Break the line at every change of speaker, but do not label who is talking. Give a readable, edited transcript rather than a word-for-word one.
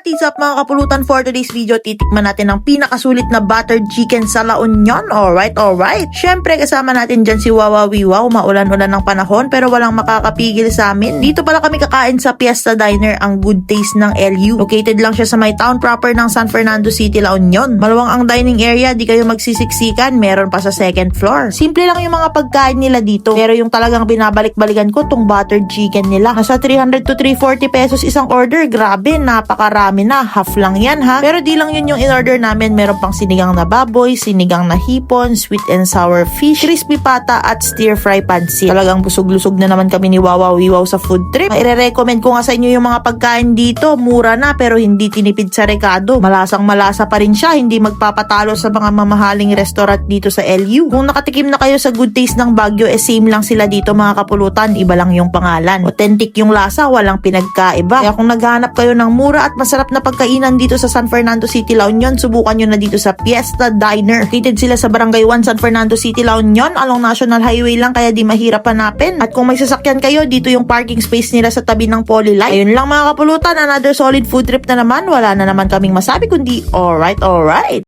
What is up mga kapulutan? For today's video, titikman natin ang pinakasulit na buttered chicken sa La Union. Alright. Syempre kasama natin dyan si Wawa Wiwaw. Maulan-ulan ng panahon pero walang makakapigil sa amin. Dito pala kami kakain sa Fiesta Diner, ang good taste ng LU. Located lang siya sa may town proper ng San Fernando City, La Union. Maluwang ang dining area, di kayo magsisiksikan. Meron pa sa second floor. Simple lang yung mga pagkain nila dito. Pero yung talagang binabalik-balikan ko, tong buttered chicken nila. Nasa 300 to 340 pesos isang order. Grabe, napakarami na. Half lang yan ha. Pero di lang yun yung in-order namin. Meron pang sinigang na baboy, sinigang na hipon, sweet and sour fish, crispy pata at stir fry pansit. Talagang busog-lusog na naman kami ni Wawa Wiwaw sa food trip. Ire-recommend ko nga sa inyo yung mga pagkain dito. Mura na pero hindi tinipid sa rekado. Malasang malasa pa rin siya. Hindi magpapatalo sa mga mamahaling restaurant dito sa LU. Kung nakatikim na kayo sa good taste ng Baguio, same lang sila dito mga kapulutan. Iba lang yung pangalan. Authentic yung lasa, walang pinagkaiba. Kaya kung naghahanap kayo ng mura at masarap na pagkainan dito sa San Fernando City, La Union, subukan nyo na dito sa Fiesta Diner. Located sila sa Barangay 1, San Fernando City, La Union. Along National Highway lang kaya di mahirap hanapin. At kung may sasakyan kayo, dito yung parking space nila sa tabi ng Polylife. Ayun lang mga kapulutan, another solid food trip na naman. Wala na naman kaming masabi kundi alright.